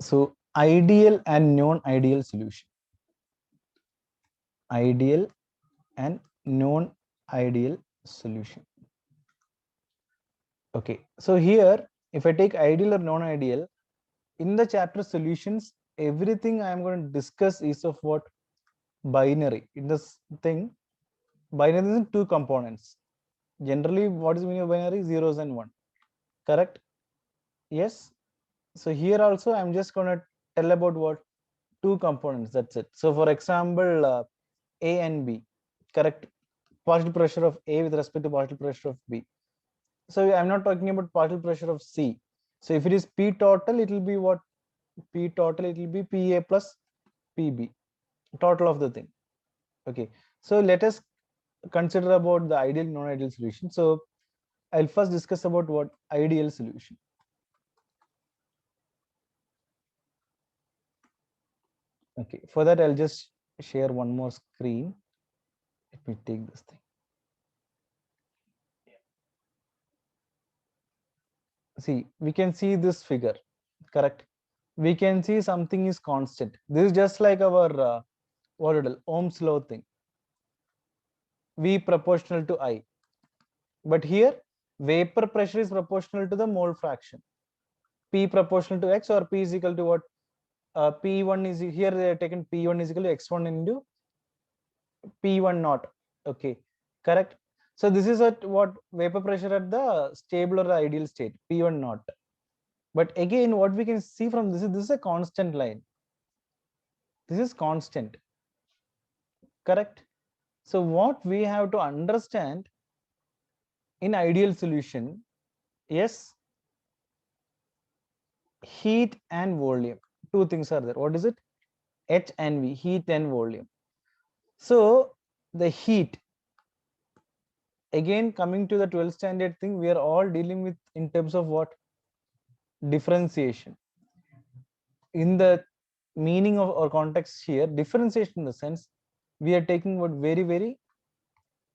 So ideal and non-ideal solution. Ideal and non-ideal solution. Okay, so here if I take ideal or non-ideal, in the chapter solutions, everything I am going to discuss is of what? Binary. In this thing, binary is in two components. Generally, what is meaning of binary? Zeros and one. Correct? Yes. So here also I'm just going to tell about what? Two components. That's it. So for example, A and B. Correct? Partial pressure of A with respect to partial pressure of B. So I'm not talking about partial pressure of C. So if it is P total, it will be what? P total, it will be PA plus PB, total of the thing. Okay, so let us consider about the ideal non-ideal solution. So I'll first discuss about what ideal solution. Okay, for that I'll just share one more screen. Let me take this thing. See, we can see this figure, correct? We can see something is constant. This is just like our what it is, Ohm's law thing. V proportional to I. But here vapor pressure is proportional to the mole fraction. P proportional to X, or P is equal to what? P1 is here, they have taken P1 is equal to X1 into P1 naught. Okay, correct. So this is at what? Vapor pressure at the stable or the ideal state, P1 naught. But again, what we can see from this is a constant line. This is constant, correct? So what we have to understand in ideal solution, yes, heat and volume. Two things are there. What is it? H and V, heat and volume. So the heat, again coming to the 12th standard thing, we are all dealing with in terms of what? Differentiation. In the meaning of or context here, differentiation in the sense we are taking what? Very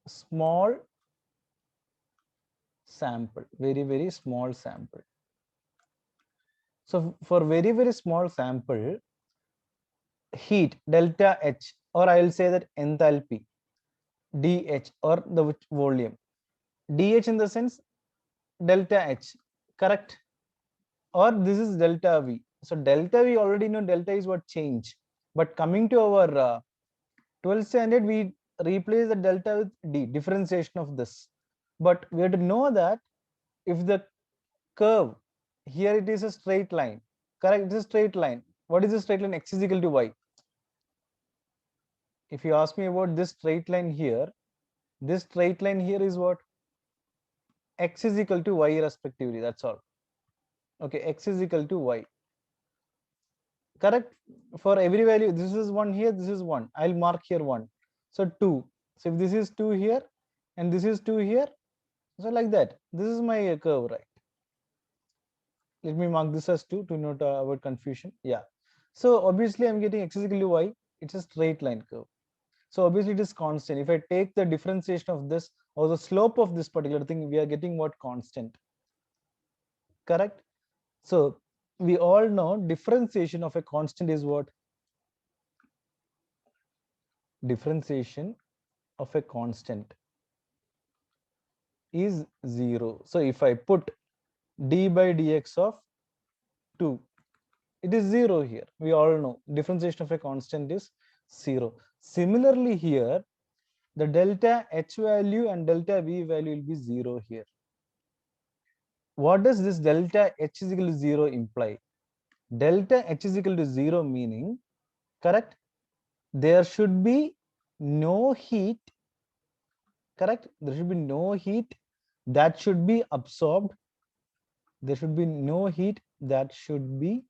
small sample, very small sample. So for very small sample, heat delta H, or I will say that enthalpy dH, or the volume dH in the sense delta H, correct? Or this is delta V. So delta V, already know delta is what? Change. But coming to our 12th standard, we replace the delta with D, differentiation of this. But we have to know that if the curve here, it is a straight line, correct? It is a straight line. What is the straight line? X is equal to Y. If you ask me about this straight line here, this straight line here is what? X is equal to Y respectively. That's all. Okay, X is equal to Y. Correct? For every value, this is 1 here, this is 1. I'll mark here 1. So 2. So if this is 2 here and this is 2 here, so like that. This is my curve, right? Let me mark this as 2 to not avoid confusion. Yeah. So obviously I'm getting X is equal to Y. It's a straight line curve. So obviously it is constant. If I take the differentiation of this or the slope of this particular thing, we are getting what? Constant. Correct? So we all know differentiation of a constant is what? Differentiation of a constant is 0. So if I put d by dx of 2, it is 0 here. We all know differentiation of a constant is 0. Similarly here, the delta H value and delta V value will be 0 here. What does this delta H is equal to 0 imply? Delta H is equal to 0 meaning, correct? There should be no heat, correct? There should be no heat that should be absorbed. There should be no heat that should be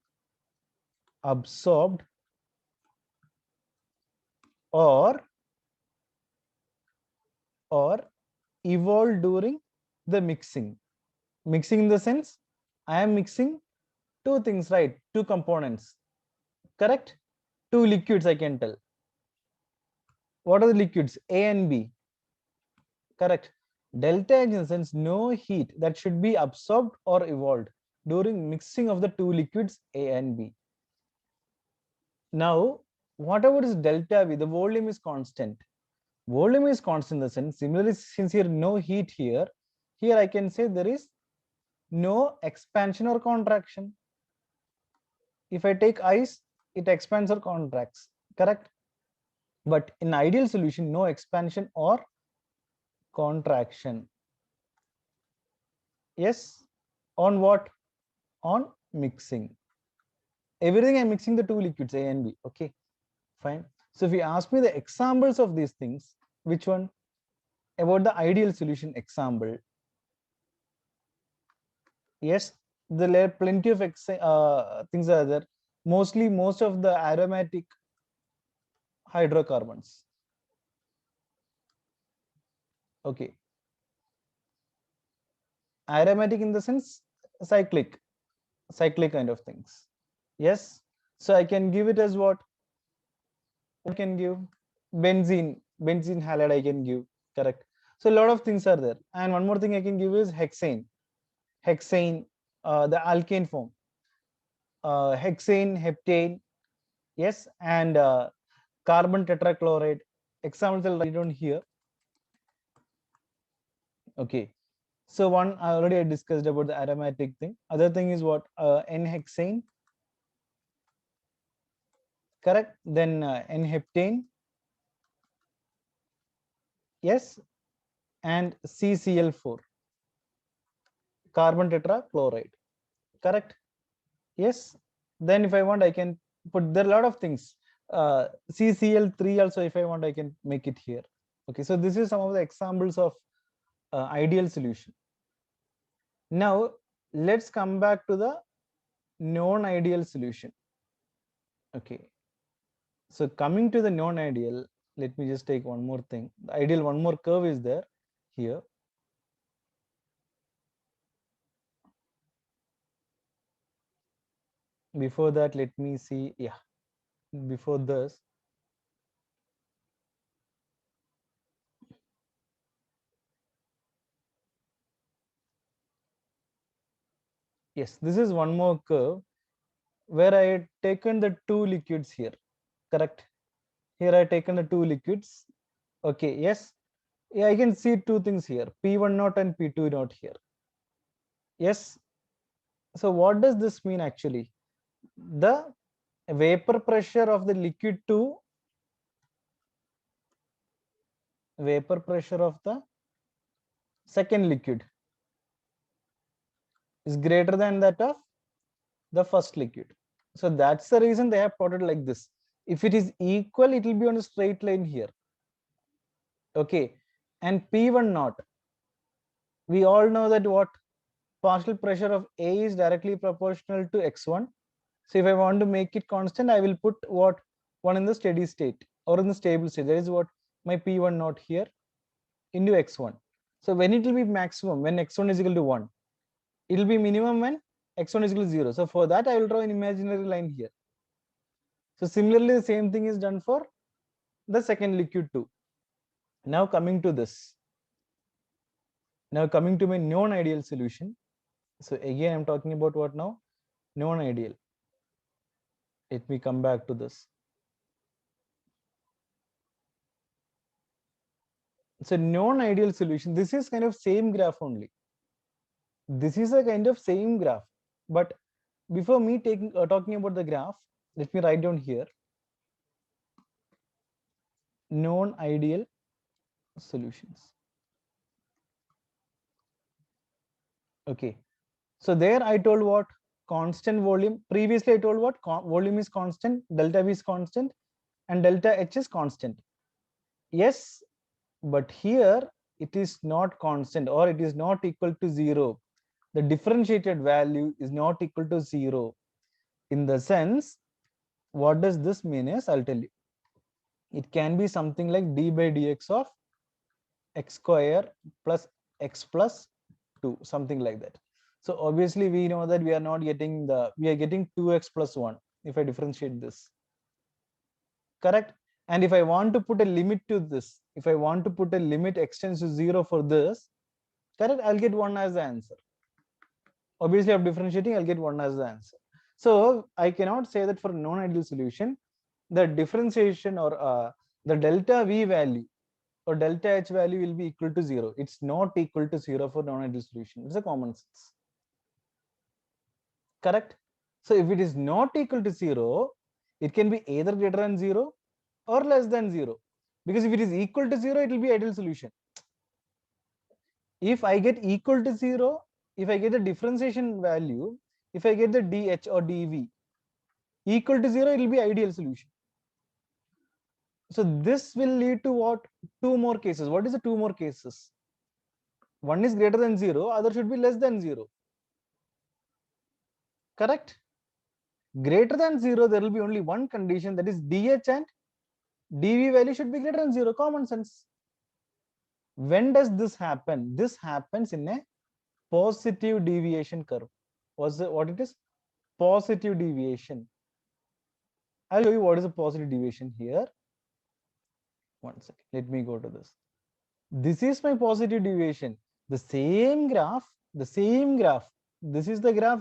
absorbed or evolved during the mixing. Mixing in the sense, I am mixing two things, right? Two components, correct? Two liquids, I can tell. What are the liquids? A and B, correct? Delta H in the sense no heat that should be absorbed or evolved during mixing of the two liquids A and B. Now, whatever is delta V, the volume is constant. Volume is constant in the sense, similarly, since here no heat here, here I can say there is no expansion or contraction. If I take ice, it expands or contracts, correct? But in ideal solution, no expansion or contraction. Yes, on what? On mixing. Everything I'm mixing the two liquids, A and B. Okay, fine. So if you ask me the examples of these things, which one? About the ideal solution example. Yes, there are plenty of things are there. Mostly, most of the aromatic hydrocarbons. Okay, aromatic in the sense cyclic kind of things. Yes, so I can give it as what? What can give? Benzene halide I can give, correct? So a lot of things are there. And one more thing I can give is hexane, the alkane form, hexane, heptane, yes, and carbon tetrachloride. Examples I'll write down here. Okay, so one I already discussed about the aromatic thing. Other thing is what? N-hexane, correct? Then N-heptane, yes, and CCl4, carbon tetrachloride, correct? Yes. Then if I want, I can put there are a lot of things. CCl3 also, if I want, I can make it here. Okay, so this is some of the examples of ideal solution. Now let's come back to the non-ideal solution. Okay, so coming to the non-ideal, let me just take one more thing. The ideal, one more curve is there here. Before that, let me see. Yeah, before this, yes, this is one more curve where I had taken the two liquids here, correct? Here I taken the two liquids. Okay, yes. Yeah, I can see two things here, P1 naught and P2 naught here. Yes. So what does this mean actually? The vapor pressure of the liquid to vapor pressure of the second liquid is greater than that of the first liquid. So that's the reason they have plotted like this. If it is equal, it will be on a straight line here. Okay. And P1 naught, we all know that what? Partial pressure of A is directly proportional to x1. So if I want to make it constant, I will put what? One in the steady state or in the stable state. That is what my P1 naught here into x1. So when it will be maximum, when x1 is equal to 1, it will be minimum when x1 is equal to 0. So for that, I will draw an imaginary line here. So similarly, the same thing is done for the second liquid too. Now coming to this. Now coming to my non-ideal solution. So again, I'm talking about what now? Non-ideal. Let me come back to this. So non-ideal solution, this is kind of same graph only. This is a kind of same graph, but before me talking about the graph, let me write down here non-ideal solutions. Okay, so there I told what? Constant volume. Previously I told what? Volume is constant, delta V is constant, and delta H is constant. Yes, but here it is not constant, or it is not equal to 0. The differentiated value is not equal to 0. In the sense, what does this mean is, I'll tell you. It can be something like d by dx of x square plus x plus 2, something like that. So obviously we know that we are not getting we are getting 2x plus 1 if I differentiate this, correct? And if I want to put a limit to this, if I want to put a limit extends to 0 for this, correct, I'll get 1 as the answer. Obviously I'm differentiating, I'll get 1 as the answer. So I cannot say that for non-ideal solution the differentiation or the delta V value or delta H value will be equal to 0. It's not equal to 0 for non-ideal solution. It's a common sense. Correct? So if it is not equal to 0, it can be either greater than 0 or less than 0. Because if it is equal to 0, it will be ideal solution. If I get equal to 0, if I get the differentiation value, if I get the dH or dV equal to 0, it will be ideal solution. So this will lead to what? Two more cases. What is the two more cases? One is greater than 0, other should be less than 0. Correct? Greater than 0, there will be only one condition, that is dH and dV value should be greater than 0. Common sense. When does this happen? This happens in a positive deviation curve. What it is? Positive deviation. I'll show you what is a positive deviation here. One second. Let me go to this. This is my positive deviation. The same graph, the same graph. This is the graph.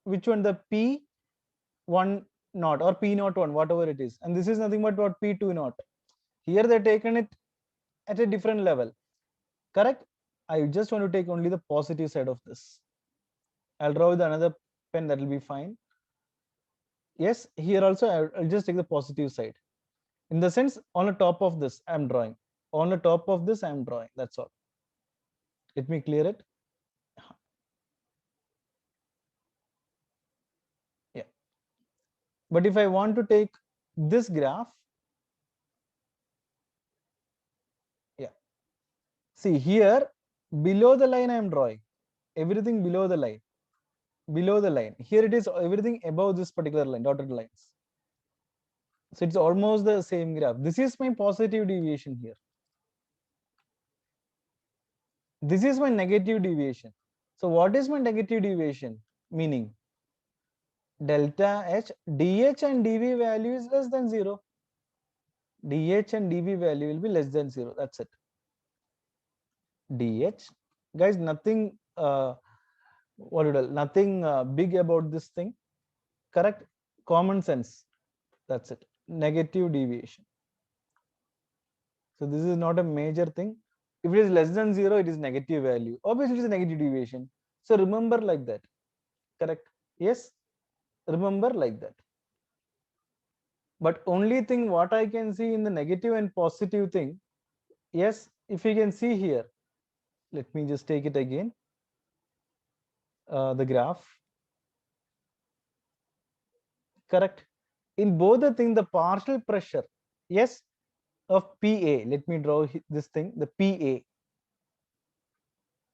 Which one? The P1 naught or P01, whatever it is. And this is nothing but what? P2 naught. Here they're taken it at a different level. Correct? I just want to take only the positive side of this. I'll draw with another pen, that will be fine. Yes, here also I'll just take the positive side. In the sense, on the top of this, I'm drawing. On the top of this, I'm drawing. That's all. Let me clear it. Yeah. But if I want to take this graph, yeah. See here, below the line I'm drawing. Everything below the line. Below the line. Here it is everything above this particular line, dotted lines. So it's almost the same graph. This is my positive deviation here. This is my negative deviation. So what is my negative deviation? Meaning delta H, dH and dV value is less than 0. dH and dV value will be less than 0. That's it. dH. Guys, nothing nothing big about this thing. Correct? Common sense. That's it. Negative deviation. So this is not a major thing. If it is less than 0, it is negative value. Obviously, it is a negative deviation. So remember like that. Correct? Yes? Remember like that. But only thing what I can see in the negative and positive thing, yes, if you can see here, let me just take it again. The graph. Correct? In both the thing, the partial pressure, yes, of PA. Let me draw this thing, the PA.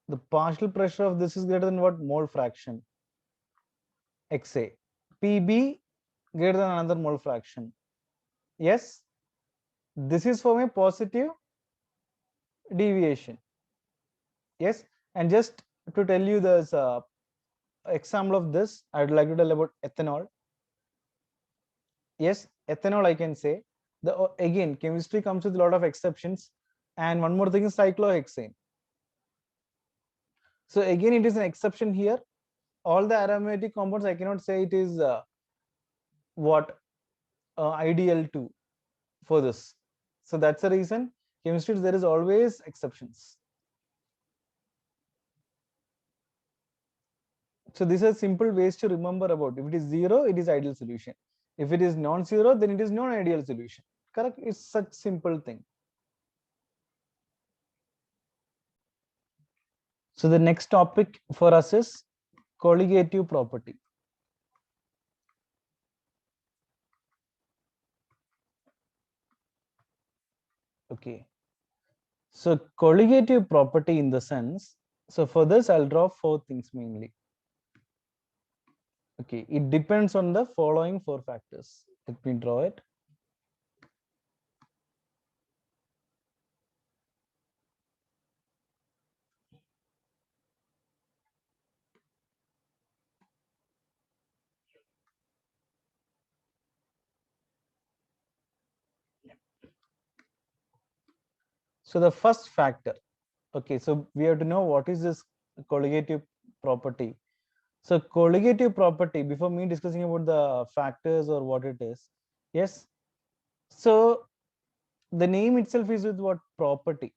The partial pressure of this is greater than what? Mole fraction. XA. PB greater than another mole fraction. Yes, this is for my positive deviation. Yes, and just to tell you this example of this, I would like to tell about ethanol. Yes, ethanol I can say. Again, chemistry comes with a lot of exceptions. And one more thing is cyclohexane. So again, it is an exception here. All the aromatic compounds, I cannot say it is ideal to for this. So that's the reason chemistry, there is always exceptions. So these are simple ways to remember about. If it is 0, it is ideal solution. If it is non-zero, then it is non-ideal solution. Correct? It's such simple thing. So the next topic for us is colligative property. Okay. So colligative property in the sense, so for this I'll draw 4 things mainly. Okay, it depends on the following 4 factors. Let me draw it. So the first factor, okay, so we have to know what is this colligative property. So colligative property, before me discussing about the factors or what it is, Yes. So the name itself is with what? Property.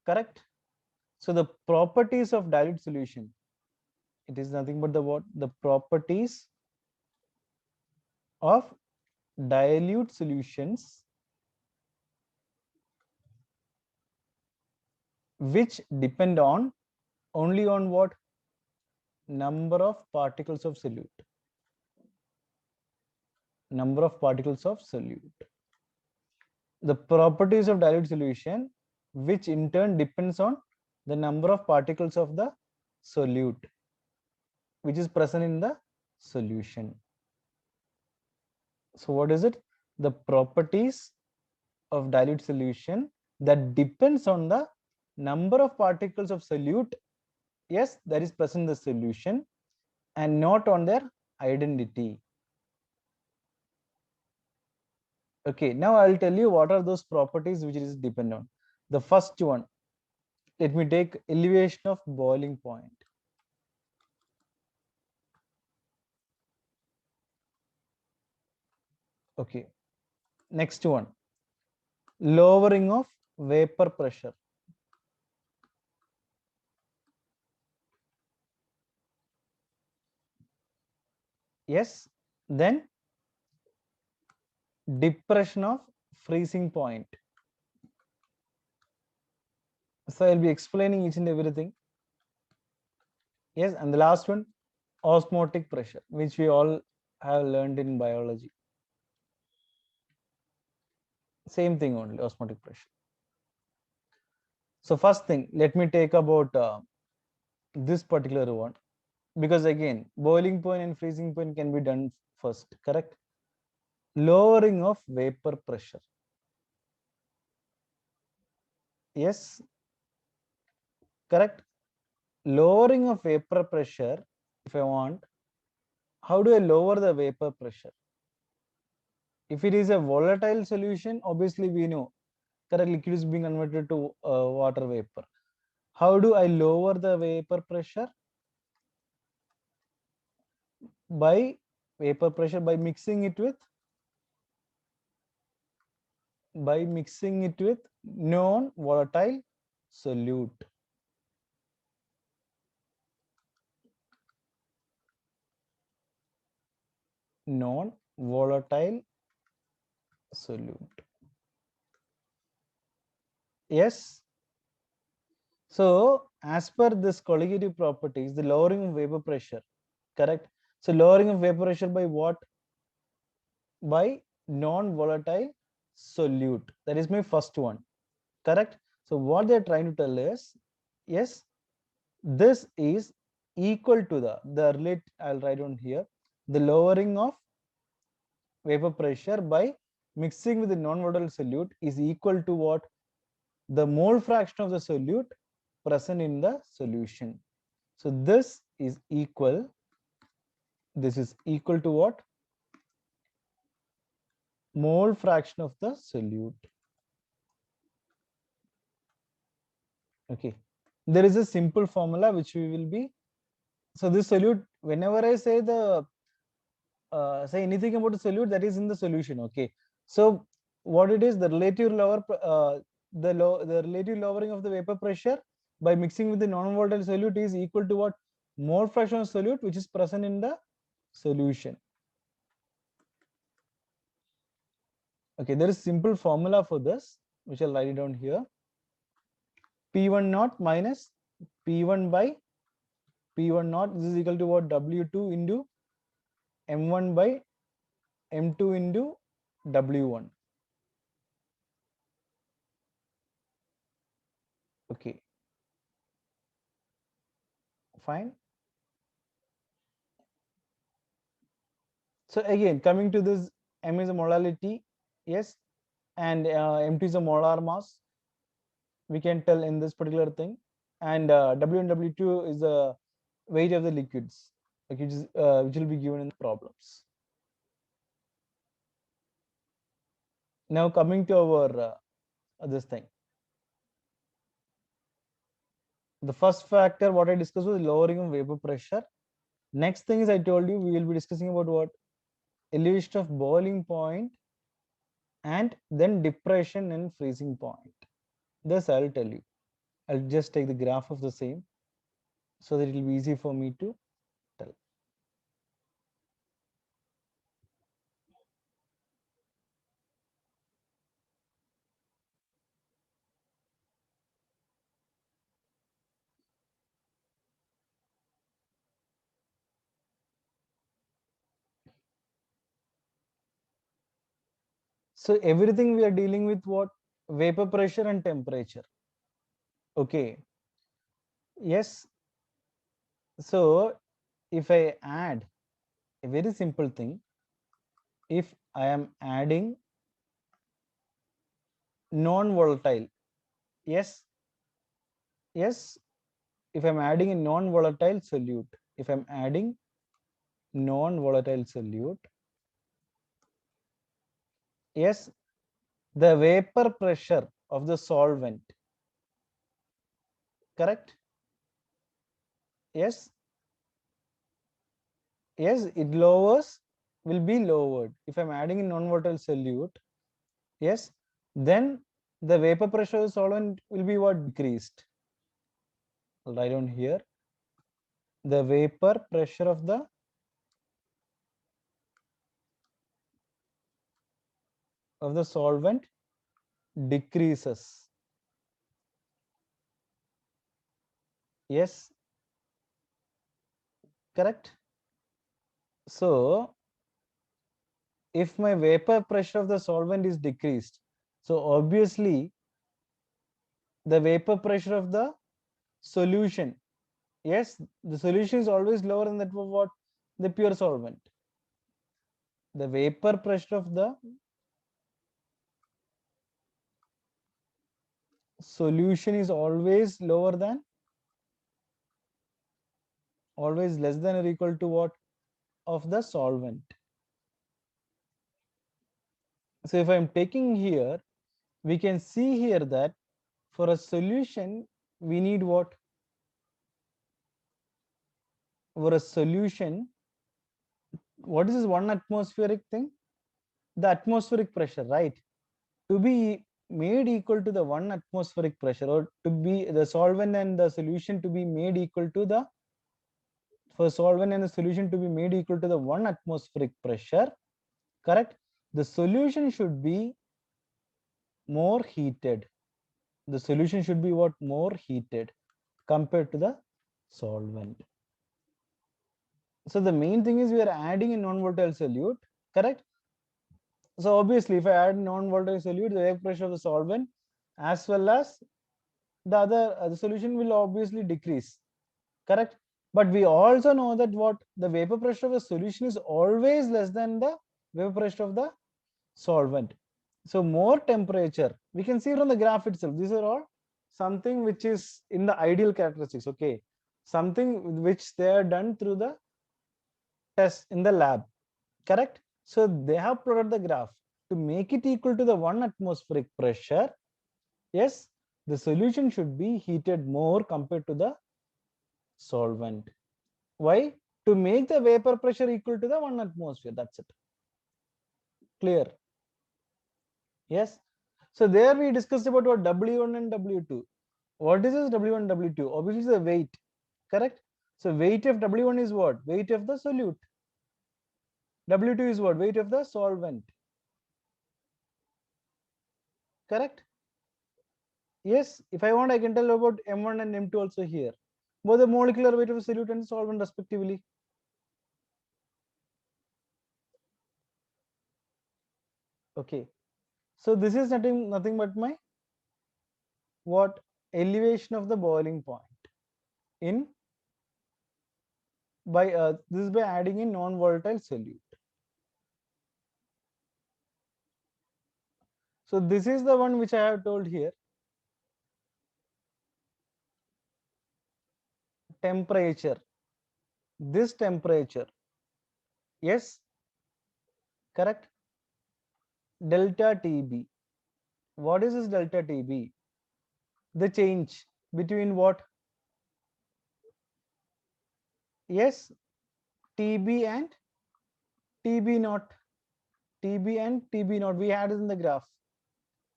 Correct. So the properties of dilute solution, it is nothing but the what? The properties of dilute solutions which depend on only on what? Number of particles of solute. Number of particles of solute. The properties of dilute solution, which in turn depends on the number of particles of the solute which is present in the solution. So what is it? The properties of dilute solution that depends on the number of particles of solute, yes, that is present in the solution, and not on their identity. Okay, now I'll tell you what are those properties which it is depend on. The first one, let me take elevation of boiling point. Okay, next one, lowering of vapor pressure. Yes, then depression of freezing point. So I'll be explaining each and everything. Yes, and the last one, osmotic pressure, which we all have learned in biology. Same thing only, osmotic pressure. So first thing, let me take about this particular one, because again, boiling point and freezing point can be done first, correct? Lowering of vapor pressure. Yes, correct. Lowering of vapor pressure, if I want, how do I lower the vapor pressure? If it is a volatile solution, obviously we know, correct, liquid is being converted to water vapor. How do I lower the vapor pressure? By vapor pressure, by mixing it with non-volatile solute. Non-volatile solute. Yes. So as per this colligative properties, the lowering of vapor pressure, correct? So lowering of vapor pressure by what? By non-volatile solute. That is my first one, correct? So what they're trying to tell is, yes, this is equal to the relate, I'll write on here, the lowering of vapor pressure by mixing with the non-volatile solute is equal to what? The mole fraction of the solute present in the solution. So this is equal to what? Mole fraction of the solute. Okay, there is a simple formula which we will be, so this solute, whenever I say the say anything about the solute, that is in the solution. Okay, so what it is, the relative the relative lowering of the vapor pressure by mixing with the non-volatile solute is equal to what? Mole fraction of solute which is present in the solution. Okay, there is simple formula for this which I'll write it down here. P1 naught minus P1 by P1 naught, this is equal to what? W2 into M1 by M2 into W1. Okay, fine. So again, coming to this, M is a molality, yes, and M2 is a molar mass. We can tell in this particular thing, and W and W2 is the weight of the liquids, like which will be given in the problems. Now coming to our this thing, the first factor what I discussed was lowering of vapor pressure. Next thing is, I told you we will be discussing about what? Elevation of boiling point and then depression and freezing point. This I'll tell you. I'll just take the graph of the same so that it will be easy for me to tell. So everything we are dealing with what? Vapor pressure and temperature. Okay. Yes. So if I add a very simple thing, if I am adding non-volatile, yes, yes, if I'm adding a non-volatile solute, if I'm adding non-volatile solute, yes, the vapor pressure of the solvent, correct? Yes, yes, it lowers, will be lowered. If I'm adding a non-volatile solute, yes, then the vapor pressure of the solvent will be what? Decreased. I'll write down here. The vapor pressure of the solvent decreases. Yes, correct. So if my vapor pressure of the solvent is decreased, so obviously the vapor pressure of the solution, yes, the solution is always lower than that of what? The pure solvent. The vapor pressure of the solution is always lower than, always less than or equal to what? Of the solvent. So if I'm taking here, we can see here that for a solution, we need what? For a solution, what is this 1 atmospheric thing? The atmospheric pressure, right? To be made equal to the 1 atmospheric pressure, or to be the solvent and the solution to be made equal to the, for solvent and the solution to be made equal to the 1 atmospheric pressure, correct? The solution should be more heated. The solution should be what? More heated compared to the solvent. So the main thing is we are adding a non-volatile solute, correct? So obviously if I add non-volatile solute, the vapor pressure of the solvent as well as the other the solution will obviously decrease, correct? But we also know that what? The vapor pressure of the solution is always less than the vapor pressure of the solvent. So more temperature, we can see from the graph itself, these are all something which is in the ideal characteristics, okay? Something which they are done through the test in the lab, correct? So they have plotted the graph to make it equal to the 1 atmospheric pressure. Yes, the solution should be heated more compared to the solvent. Why? To make the vapor pressure equal to the 1 atmosphere. That's it. Clear? Yes. So there we discussed about what? W1 and W2. What is this W1 and W2? Obviously the weight, correct? So weight of W1 is what? Weight of the solute. W2 is what? Weight of the solvent. Correct? Yes. If I want, I can tell about M1 and M2 also here. Both the molecular weight of the solute and solvent respectively. Okay. So this is nothing but my what? Elevation of the boiling point in by this is by adding in non-volatile solute. So this is the one which I have told here. Temperature. This temperature. Yes, correct. Delta TB. What is this delta TB? The change between what? Yes, TB and TB naught. TB and TB naught. We had it in the graph.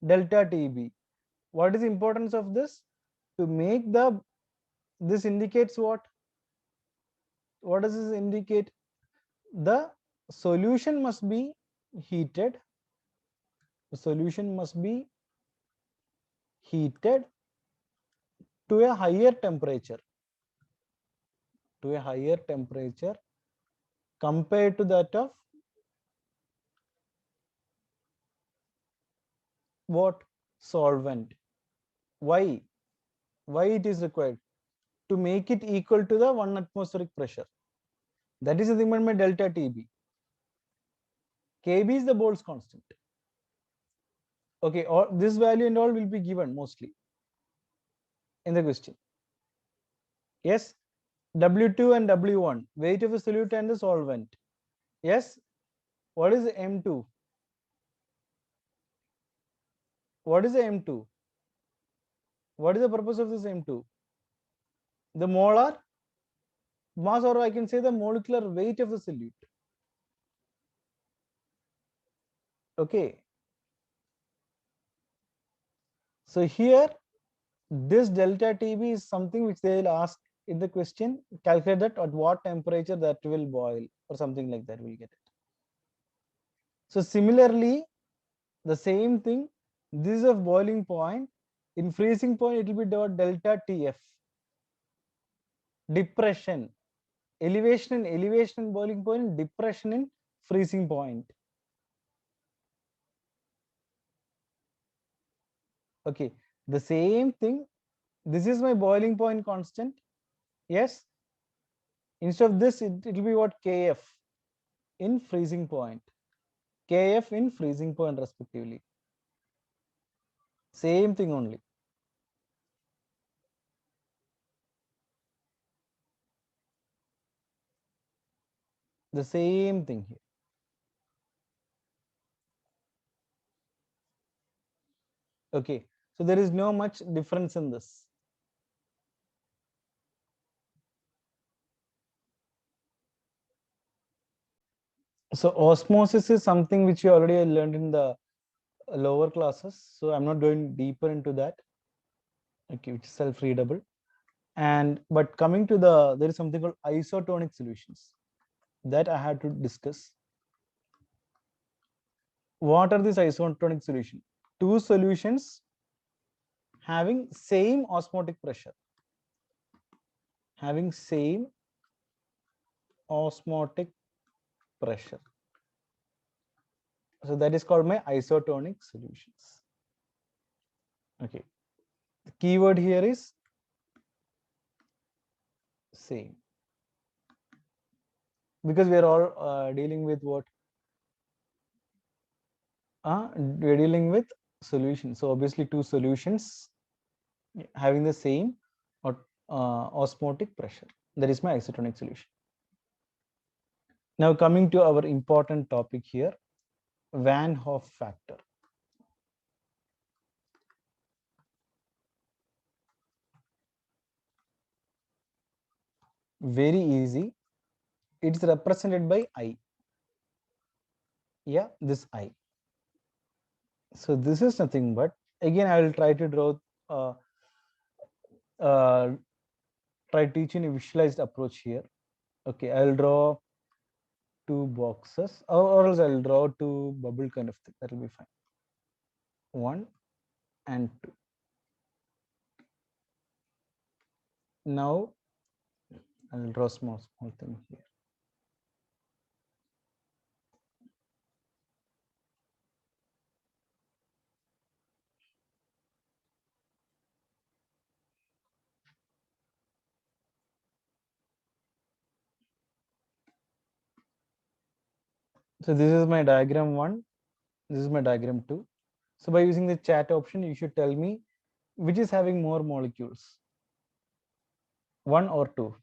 Delta TB. What is the importance of this? To make this indicates what? What does this indicate? The solution must be heated. The solution must be heated to a higher temperature. To a higher temperature compared to that of what? Solvent. Why? Why it is required? To make it equal to the 1 atmospheric pressure. That is the meant by delta TB. KB is the Bold's constant. Okay, or this value and all will be given mostly in the question. Yes, W2 and W1, weight of the solute and the solvent. Yes, what is the M2? What is the M2? What is the purpose of this M2? The molar mass, or I can say the molecular weight of the solute. Okay. So here, this delta TB is something which they will ask in the question. Calculate that at what temperature that will boil or something like that. We'll get it. So similarly, the same thing. This is a boiling point. In freezing point, it will be delta TF. Depression, elevation in boiling point, depression in freezing point. Okay, the same thing. This is my boiling point constant. Yes. Instead of this, it will be what? KF in freezing point. KF in freezing point respectively. Same thing only. The same thing here. Okay, so there is no much difference in this. So osmosis is something which you already learned in the lower classes. So I'm not going deeper into that. Okay, which is self-readable. And but coming to there is something called isotonic solutions that I had to discuss. What are these isotonic solutions? Two solutions having same osmotic pressure. Having same osmotic pressure. So that is called my isotonic solutions. Okay. The keyword here is same. Because we are all dealing with what? We're dealing with solutions. So obviously two solutions having the same osmotic pressure. That is my isotonic solution. Now coming to our important topic here, Van Hoff factor. Very easy. It's represented by I. Yeah, this I. So this is nothing but, again, I will try to draw, try teaching a visualized approach here. Okay, I'll draw two boxes, or else I'll draw two bubble kind of thing. That will be fine. 1 and 2. Now I'll draw small thing here. So this is my diagram 1. This is my diagram 2. So by using the chat option, you should tell me which is having more molecules, 1 or 2.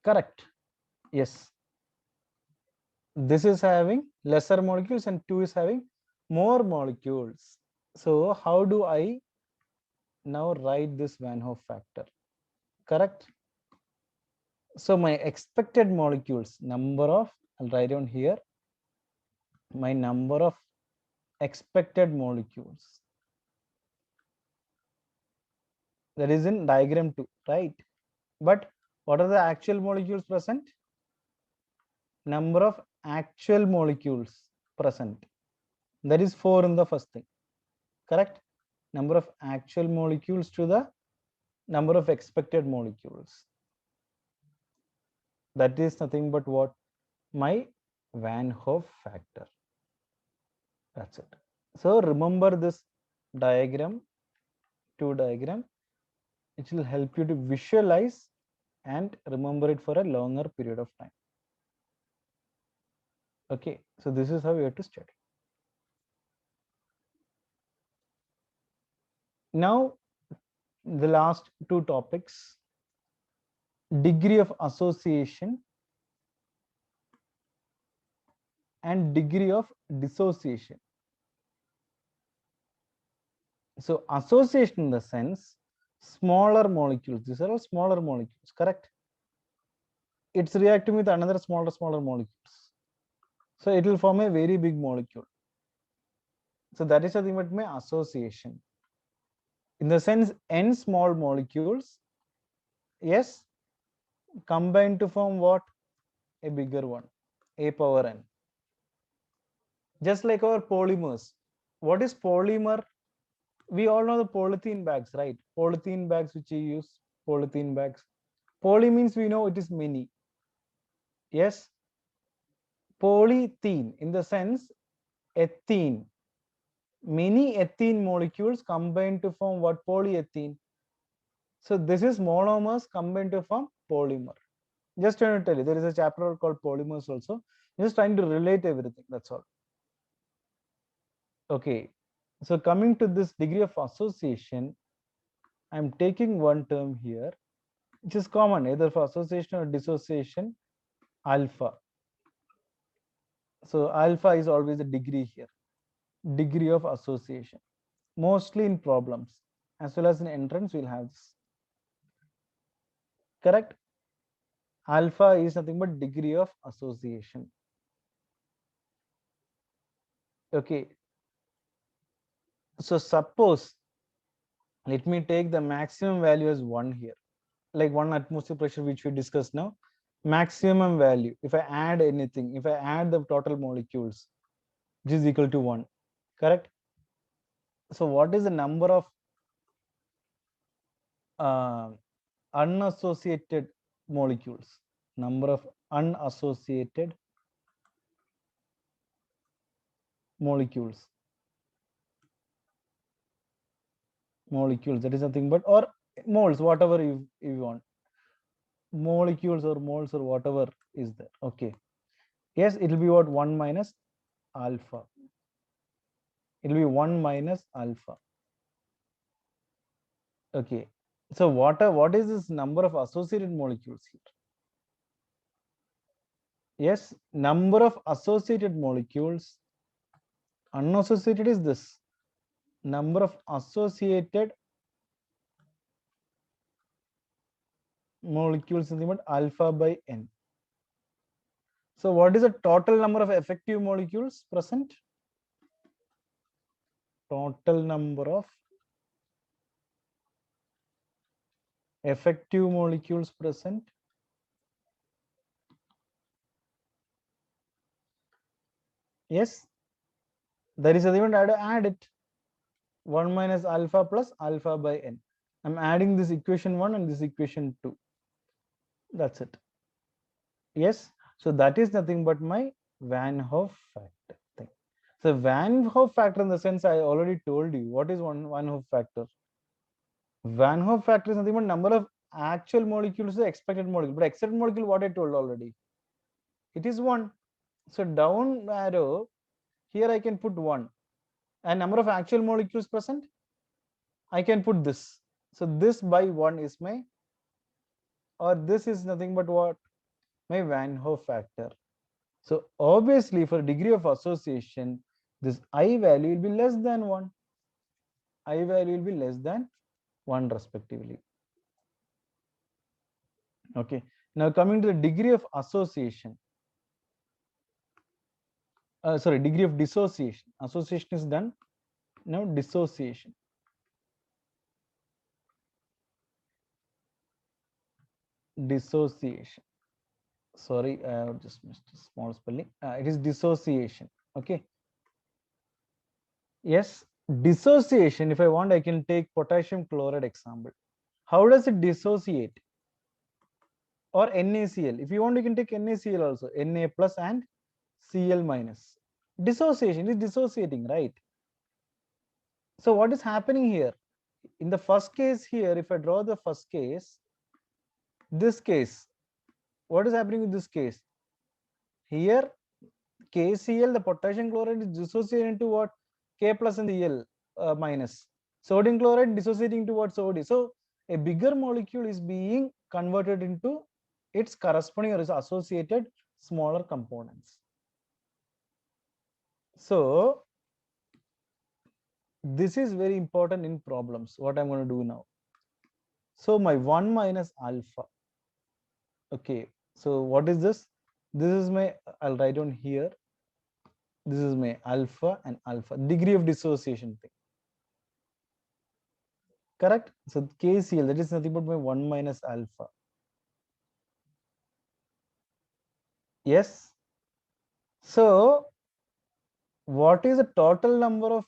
Correct. Yes. This is having lesser molecules and 2 is having more molecules. So how do I now write this Van Hoff factor? Correct. So my expected molecules, number of, I'll write down here, my number of expected molecules. That is in diagram 2, right? But what are the actual molecules present? Number of actual molecules present. That is 4 in the first thing, correct? Number of actual molecules to the number of expected molecules. That is nothing but what? My Van Hoff factor. That's it. So remember this diagram, 2 diagram. It will help you to visualize and remember it for a longer period of time. Okay, so this is how you have to study. Now, the last 2 topics, degree of association and degree of dissociation. So association in the sense, smaller molecules, these are all smaller molecules, correct? It's reacting with another smaller molecules. So it will form a very big molecule. So that is something what my association. In the sense, n small molecules, yes, combine to form what? A bigger one, a power n. Just like our polymers. What is polymer? We all know the polythene bags, right? Polythene bags which you use, polythene bags. Poly means we know it is many. Yes. Polythene in the sense ethene. Many ethene molecules combine to form what? Polyethene. So this is monomers combined to form polymer. Just trying to tell you, there is a chapter called polymers also. Just trying to relate everything. That's all. Okay. So coming to this degree of association, I'm taking one term here, which is common either for association or dissociation, alpha. So alpha is always a degree here, degree of association. Mostly in problems as well as in entrance, we'll have this. Correct? Alpha is nothing but degree of association. Okay. So suppose, let me take the maximum value as 1 here, like 1 atmosphere pressure, which we discussed now. Maximum value, if I add anything, if I add the total molecules, which is equal to 1, correct? So what is the number of unassociated molecules? Number of unassociated molecules. Molecules, that is nothing but, or moles, whatever you want. Molecules or moles or whatever is there. Okay. Yes, it will be what? 1 minus alpha. It will be 1 minus alpha. Okay. So what is this number of associated molecules here? Yes, number of associated molecules. Unassociated is this. Number of associated molecules is about alpha by n. So what is the total number of effective molecules present? Total number of effective molecules present. Yes, there is a event. I have to add it. 1 minus alpha plus alpha by n. I'm adding this equation 1 and this equation 2. That's it. Yes, so that is nothing but my Van Hoff factor thing. So Van Hoff factor, in the sense, I already told you what is Van Hoff factor. Van Hoff factor is nothing but number of actual molecules to the expected molecule. But expected molecule, what I told already, it is 1. So down arrow here I can put 1, and number of actual molecules present, I can put this. So this by 1 is my, or this is nothing but what? My Van Hoff factor. So obviously for degree of association, this I value will be less than 1. I value will be less than 1 respectively. Okay. Now coming to the degree of association. Sorry, degree of dissociation. Association is done. Now dissociation. Dissociation. Sorry, I have just missed a small spelling. It is dissociation. Okay. Yes, dissociation. If I want, I can take potassium chloride example. How does it dissociate? Or NaCl. If you want, you can take NaCl also. Na plus and Cl minus. Dissociation is dissociating, right? So what is happening here? In the first case here, if I draw the first case, this case, what is happening with this case? Here, KCl, the potassium chloride is dissociating into what? K plus and Cl minus. Sodium chloride dissociating towards sodium. So a bigger molecule is being converted into its corresponding or its associated smaller components. So this is very important in problems. What I'm going to do now. So my 1 minus alpha. Okay. So what is this? This is my, I'll write on here. This is my alpha and alpha, degree of dissociation thing. Correct? So KCl, that is nothing but my 1 minus alpha. Yes. So what is the total number of,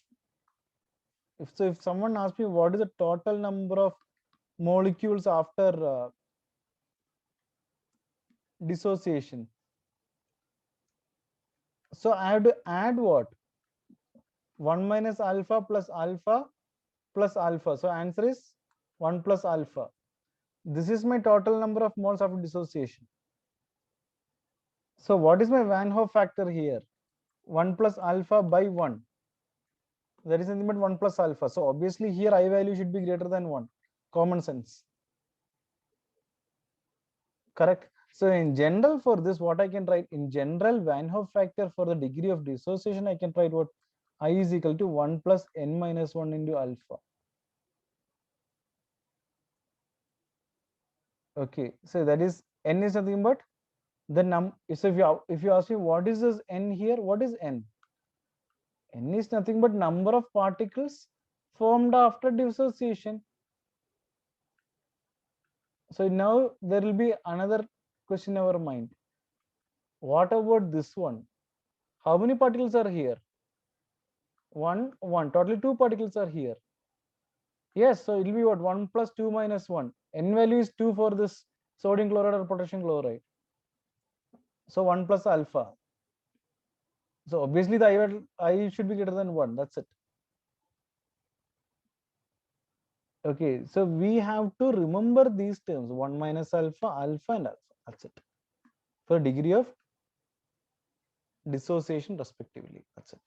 if someone asks me what is the total number of molecules after dissociation, so I have to add what? 1 minus alpha plus alpha plus alpha. So answer is 1 plus alpha. This is my total number of moles after dissociation. So what is my Van Hoff factor here? 1 plus alpha by 1. That is nothing but 1 plus alpha. So obviously here I value should be greater than 1. Common sense. Correct. So in general for this, what I can write in general Van Hoff factor for the degree of dissociation, I can write what? I is equal to 1 plus n minus 1 into alpha. Okay. So that is n is nothing but the so if you ask me what is this n here, what is n? N is nothing but number of particles formed after dissociation. So now there will be another question in our mind. What about this one? How many particles are here? One. Totally 2 particles are here. Yes, so it will be what? 1 plus 2 minus 1. N value is 2 for this sodium chloride or potassium chloride. So 1 plus alpha. So obviously the I should be greater than 1. That's it. Okay, so we have to remember these terms: 1 minus alpha, alpha and alpha. That's it. For degree of dissociation respectively. That's it.